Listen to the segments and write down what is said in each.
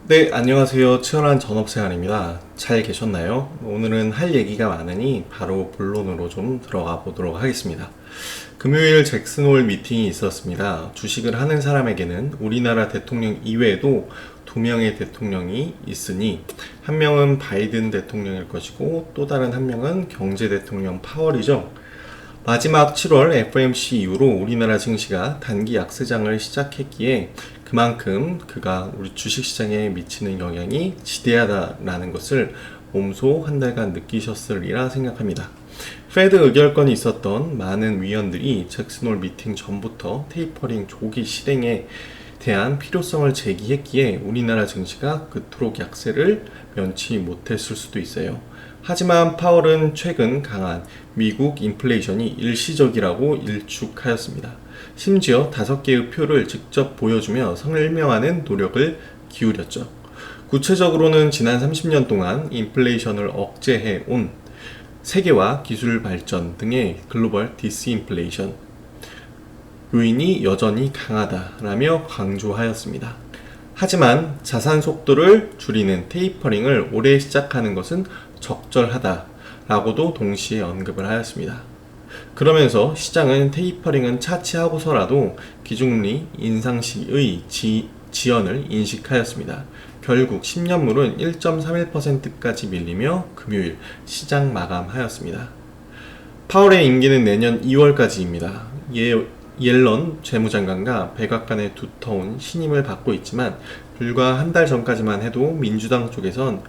네, 안녕하세요. 치열한 전업생활입니다. 잘 계셨나요? 오늘은 할 얘기가 많으니 바로 본론으로 좀 들어가 보도록 하겠습니다. 금요일 잭슨홀 미팅이 있었습니다. 주식을 하는 사람에게는 우리나라 대통령 이외에도 두 명의 대통령이 있으니 한 명은 바이든 대통령일 것이고 또 다른 한 명은 경제 대통령 파월이죠. 마지막 7월 FOMC 이후로 우리나라 증시가 단기 약세장을 시작했기에 그만큼 그가 우리 주식시장에 미치는 영향이 지대하다라는 것을 몸소 한 달간 느끼셨으리라 생각합니다. 페드 의결권이 있었던 많은 위원들이 잭슨홀 미팅 전부터 테이퍼링 조기 실행에 대한 필요성을 제기했기에 우리나라 증시가 그토록 약세를 면치 못했을 수도 있어요. 하지만 파월은 최근 강한 미국 인플레이션이 일시적이라고 일축하였습니다. 심지어 5개의 표를 직접 보여주며 설명하는 노력을 기울였죠. 구체적으로는 지난 30년 동안 인플레이션을 억제해 온 세계화 기술 발전 등의 글로벌 디스인플레이션 요인이 여전히 강하다라며 강조하였습니다. 하지만 자산 속도를 줄이는 테이퍼링을 올해 시작하는 것은 적절하다라고도 동시에 언급을 하였습니다. 그러면서 시장은 테이퍼링은 차치하고서라도 기준금리 인상 시의 지연을 인식하였습니다. 결국 10년물은 1.31%까지 밀리며 금요일 시장 마감하였습니다. 파월의 임기는 내년 2월까지입니다. 옐런 재무장관과 백악관의 두터운 신임을 받고 있지만 불과 한 달 전까지만 해도 민주당 쪽에선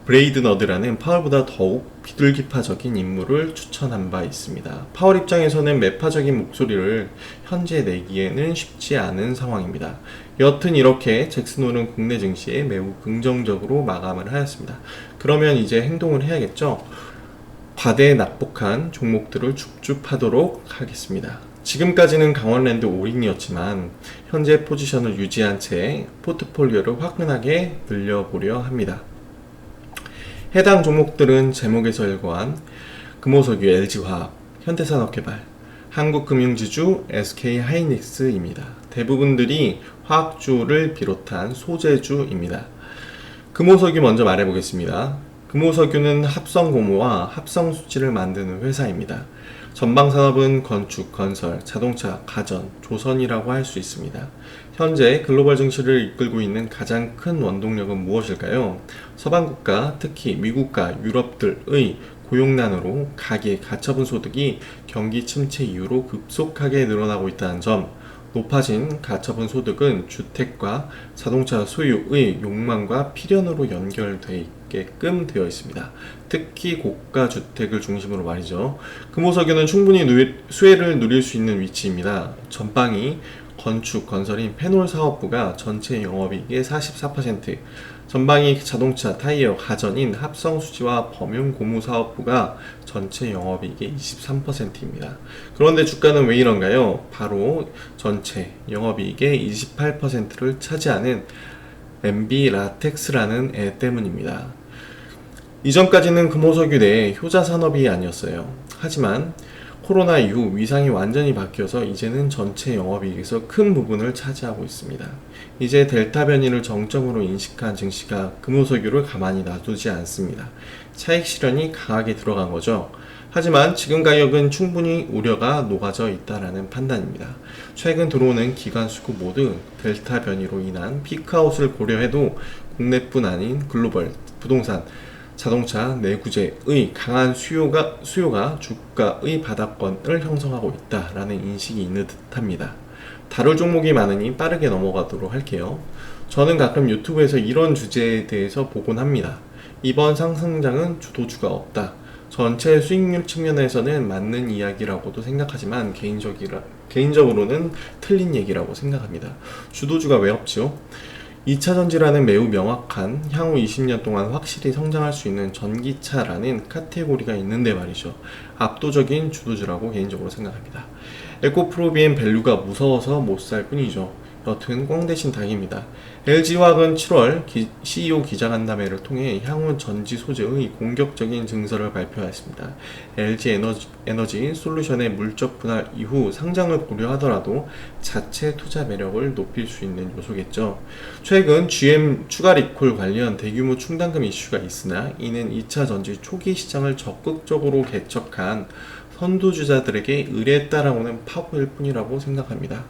브레이드 너드라는 파월보다 더욱 비둘기파적인 인물을 추천한 바 있습니다. 파월 입장에서는 매파적인 목소리를 현재 내기에는 쉽지 않은 상황입니다. 여튼 이렇게 잭슨홀은 국내 증시에 매우 긍정적으로 마감을 하였습니다. 그러면 이제 행동을 해야겠죠? 과대낙폭한 종목들을 줍줍하도록 하겠습니다. 지금까지는 강원랜드 올인이었지만 현재 포지션을 유지한 채 포트폴리오를 화끈하게 늘려보려 합니다. 해당 종목들은 제목에서 일고한 금호석유 LG화학, 현대산업개발, 한국금융지주 SK하이닉스입니다. 대부분들이 화학주를 비롯한 소재주입니다. 금호석유 먼저 말해보겠습니다. 금호석유는 합성고무와 합성수지를 만드는 회사입니다. 전방산업은 건축, 건설, 자동차, 가전, 조선이라고 할 수 있습니다. 현재 글로벌 증시를 이끌고 있는 가장 큰 원동력은 무엇일까요? 서방국가, 특히 미국과 유럽들의 고용난으로 가계, 가처분 소득이 경기 침체 이후로 급속하게 늘어나고 있다는 점, 높아진 가처분 소득은 주택과 자동차 소유의 욕망과 필연으로 연결되게끔 되어 있습니다. 특히 고가 주택을 중심으로 말이죠. 금호석유는 충분히 수혜를 누릴 수 있는 위치입니다. 전방이 건축, 건설인 페놀 사업부가 전체 영업이익의 44%, 전방이 자동차, 타이어, 가전인 합성수지와 범용고무 사업부가 전체 영업이익의 23%입니다. 그런데 주가는 왜 이런가요? 바로 전체 영업이익의 28%를 차지하는 MB 라텍스라는 애 때문입니다. 이전까지는 금호석유 내에 효자산업이 아니었어요. 하지만 코로나 이후 위상이 완전히 바뀌어서 이제는 전체 영업이익에서 큰 부분을 차지하고 있습니다. 이제 델타 변이를 정점으로 인식한 증시가 금호석유를 가만히 놔두지 않습니다. 차익 실현이 강하게 들어간 거죠. 하지만 지금 가격은 충분히 우려가 녹아져 있다라는 판단입니다. 최근 들어오는 기관수급 모두 델타 변이로 인한 피크아웃을 고려해도 국내뿐 아닌 글로벌 부동산, 자동차, 내구재의 강한 수요가 주가의 바닥권을 형성하고 있다라는 인식이 있는 듯합니다. 다룰 종목이 많으니 빠르게 넘어가도록 할게요. 저는 가끔 유튜브에서 이런 주제에 대해서 보곤 합니다. 이번 상승장은 주도주가 없다. 전체 수익률 측면에서는 맞는 이야기라고도 생각하지만 개인적으로는 틀린 얘기라고 생각합니다. 주도주가 왜 없죠? 2차전지라는 매우 명확한 향후 20년 동안 확실히 성장할 수 있는 전기차라는 카테고리가 있는데 말이죠. 압도적인 주도주라고 개인적으로 생각합니다. 에코프로비엔 밸류가 무서워서 못 살 뿐이죠. 여튼 꽝 대신 닭입니다. LG화학은 7월 CEO 기자간담회를 통해 향후 전지 소재의 공격적인 증설을 발표했습니다. LG 에너지 솔루션의 물적 분할 이후 상장을 고려하더라도 자체 투자 매력을 높일 수 있는 요소겠죠. 최근 GM 추가 리콜 관련 대규모 충당금 이슈가 있으나 이는 2차 전지 초기 시장을 적극적으로 개척한 선두주자들에게 의뢰에 따라오는 파고일 뿐이라고 생각합니다.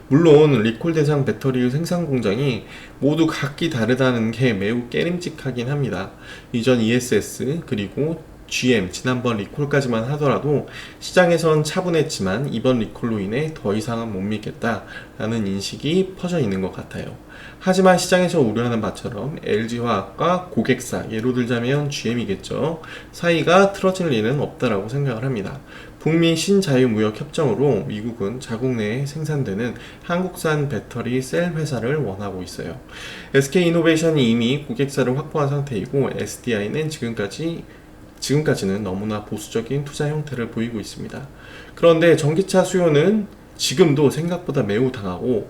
물론 리콜 대상 배터리 생산 공장이 모두 각기 다르다는 게 매우 깨림직하긴 합니다. 이전 ESS 그리고 GM 지난번 리콜까지만 하더라도 시장에선 차분했지만 이번 리콜로 인해 더 이상은 못 믿겠다라는 인식이 퍼져 있는 것 같아요. 하지만 시장에서 우려하는 바처럼 LG화학과 고객사, 예로 들자면 GM이겠죠. 사이가 틀어질 일은 없다라고 생각을 합니다. 북미 신자유무역협정으로 미국은 자국 내에 생산되는 한국산 배터리 셀 회사를 원하고 있어요. SK이노베이션이 이미 고객사를 확보한 상태이고 SDI는 지금까지는 너무나 보수적인 투자 형태를 보이고 있습니다. 그런데 전기차 수요는 지금도 생각보다 매우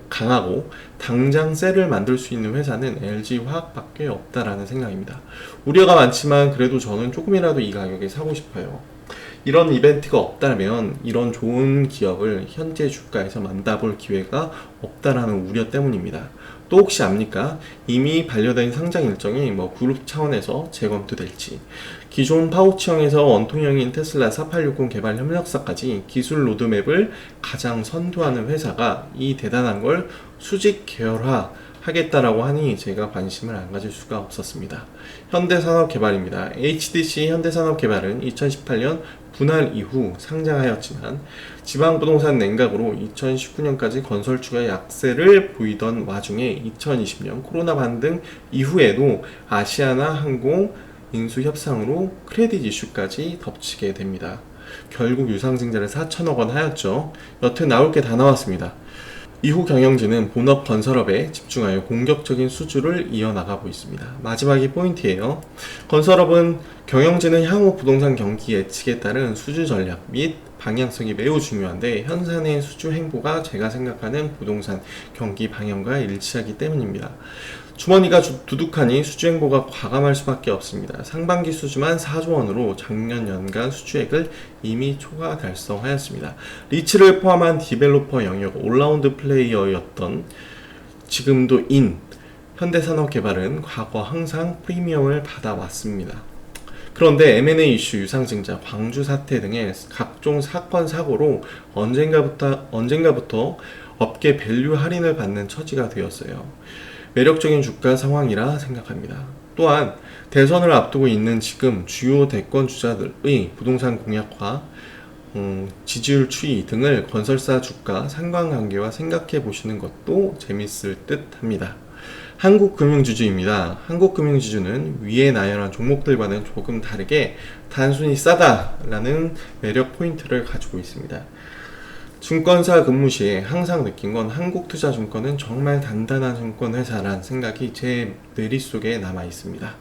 강하고 당장 셀을 만들 수 있는 회사는 LG화학밖에 없다라는 생각입니다. 우려가 많지만 그래도 저는 조금이라도 이 가격에 사고 싶어요. 이런 이벤트가 없다면 이런 좋은 기업을 현재 주가에서 만나볼 기회가 없다라는 우려 때문입니다. 또 혹시 압니까? 이미 반려된 상장 일정이 그룹 차원에서 재검토될지, 기존 파우치형에서 원통형인 테슬라 4860 개발 협력사까지 기술 로드맵을 가장 선도하는 회사가 이 대단한 걸 수직 계열화 하겠다라고 하니 제가 관심을 안 가질 수가 없었습니다. 현대산업개발입니다. HDC 현대산업개발은 2018년 분할 이후 상장하였지만 지방부동산 냉각으로 2019년까지 건설주가 약세를 보이던 와중에 2020년 코로나 반등 이후에도 아시아나 항공 인수 협상으로 크레딧 이슈까지 덮치게 됩니다. 결국 유상증자를 4천억 원 하였죠. 여튼 나올 게 다 나왔습니다. 이후 경영진은 본업 건설업에 집중하여 공격적인 수주를 이어나가고 있습니다. 마지막이 포인트예요. 건설업은 경영진은 향후 부동산 경기 예측에 따른 수주 전략 및 방향성이 매우 중요한데 현산의 수주 행보가 제가 생각하는 부동산 경기 방향과 일치하기 때문입니다. 주머니가 두둑하니 수주 행보가 과감할 수밖에 없습니다. 상반기 수주만 4조 원으로 작년 연간 수주액을 이미 초과 달성하였습니다. 리츠를 포함한 디벨로퍼 영역 올라운드 플레이어였던 지금도 현대산업개발은 과거 항상 프리미엄을 받아왔습니다. 그런데 M&A 이슈, 유상증자, 광주 사태 등의 각종 사건 사고로 언젠가부터 업계 밸류 할인을 받는 처지가 되었어요. 매력적인 주가 상황이라 생각합니다. 또한 대선을 앞두고 있는 지금 주요 대권 주자들의 부동산 공약과 지지율 추이 등을 건설사 주가 상관관계와 생각해 보시는 것도 재밌을 듯 합니다. 한국금융지주입니다. 한국금융지주는 위에 나열한 종목들과는 조금 다르게 단순히 싸다라는 매력 포인트를 가지고 있습니다. 증권사 근무 시에 항상 느낀 건 한국투자증권은 정말 단단한 증권회사라는 생각이 제 뇌릿속에 남아 있습니다.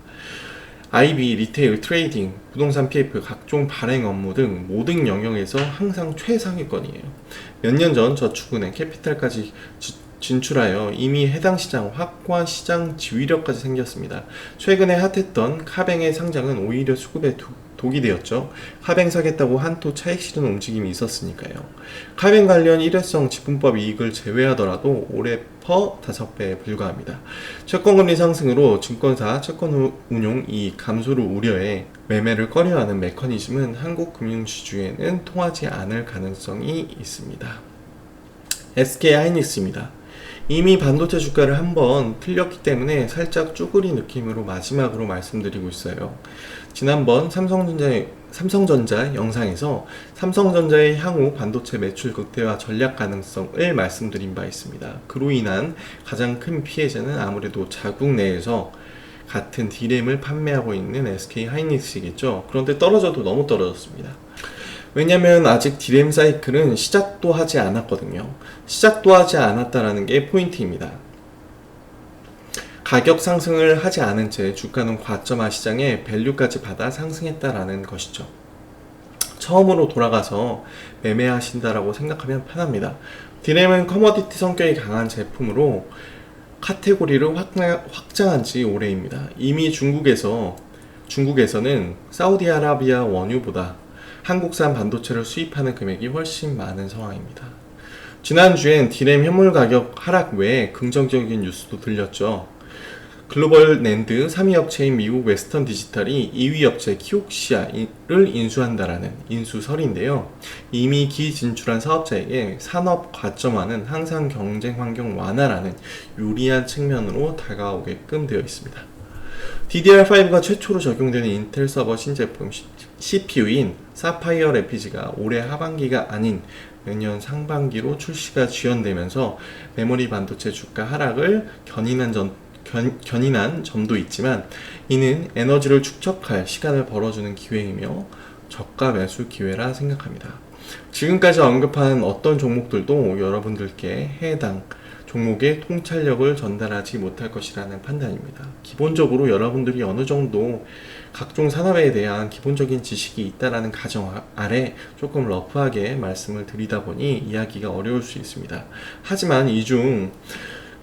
IB, 리테일, 트레이딩, 부동산 PF, 각종 발행 업무 등 모든 영역에서 항상 최상위권이에요. 몇 년 전 저축은행 캐피탈까지 진출하여 이미 해당 시장 확고한 시장 지휘력까지 생겼습니다. 최근에 핫했던 카뱅의 상장은 오히려 수급에 독이 되었죠. 카뱅 사겠다고 한토 차익 실은 움직임이 있었으니까요. 카뱅 관련 일회성 지분법 이익을 제외하더라도 올해 퍼 5배에 불과합니다. 채권금리 상승으로 증권사 채권 운용 이익 감소를 우려해 매매를 꺼려하는 메커니즘은 한국 금융지주에는 통하지 않을 가능성이 있습니다. SK하이닉스입니다. 이미 반도체 주가를 한번 틀렸기 때문에 살짝 쭈그리 느낌으로 마지막으로 말씀드리고 있어요. 지난번 삼성전자 영상에서 삼성전자의 향후 반도체 매출 극대화 전략 가능성을 말씀드린 바 있습니다. 그로 인한 가장 큰 피해자는 아무래도 자국 내에서 같은 D램을 판매하고 있는 SK하이닉스이겠죠. 그런데 떨어져도 너무 떨어졌습니다. 왜냐면 아직 D램 사이클은 시작도 하지 않았거든요. 시작도 하지 않았다라는 게 포인트입니다. 가격 상승을 하지 않은 채 주가는 과점화 시장에 밸류까지 받아 상승했다라는 것이죠. 처음으로 돌아가서 매매하신다라고 생각하면 편합니다. 디램은 커머디티 성격이 강한 제품으로 카테고리를 확장한 지 오래입니다. 이미 중국에서는 사우디아라비아 원유보다 한국산 반도체를 수입하는 금액이 훨씬 많은 상황입니다. 지난주엔 디램 현물 가격 하락 외에 긍정적인 뉴스도 들렸죠. 글로벌 낸드 3위 업체인 미국 웨스턴 디지털이 2위 업체 키옥시아를 인수한다라는 인수설인데요. 이미 기진출한 사업자에게 산업 과점화는 항상 경쟁 환경 완화라는 유리한 측면으로 다가오게끔 되어 있습니다. DDR5가 최초로 적용되는 인텔 서버 신제품 CPU인 사파이어 래피즈가 올해 하반기가 아닌 내년 상반기로 출시가 지연되면서 메모리 반도체 주가 하락을 견인한 점도 있지만, 이는 에너지를 축적할 시간을 벌어주는 기회이며 저가 매수 기회라 생각합니다. 지금까지 언급한 어떤 종목들도 여러분들께 해당 종목의 통찰력을 전달하지 못할 것이라는 판단입니다. 기본적으로 여러분들이 어느 정도 각종 산업에 대한 기본적인 지식이 있다라는 가정 아래 조금 러프하게 말씀을 드리다 보니 이야기가 어려울 수 있습니다. 하지만 이 중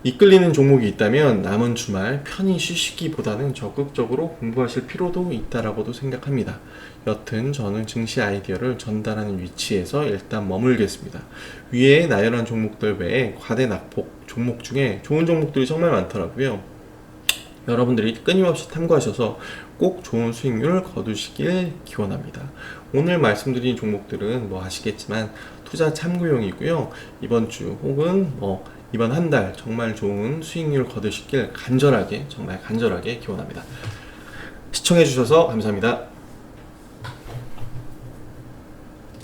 이끌리는 종목이 있다면 남은 주말 편히 쉬시기보다는 적극적으로 공부하실 필요도 있다라고도 생각합니다. 여튼 저는 증시 아이디어를 전달하는 위치에서 일단 머물겠습니다. 위에 나열한 종목들 외에 과대 낙폭 종목 중에 좋은 종목들이 정말 많더라고요. 여러분들이 끊임없이 탐구하셔서 꼭 좋은 수익률 거두시길 기원합니다. 오늘 말씀드린 종목들은 아시겠지만 투자 참고용이고요. 이번 주 혹은 이번 한 달 정말 좋은 수익률 거두시길 정말 간절하게 기원합니다. 시청해주셔서 감사합니다.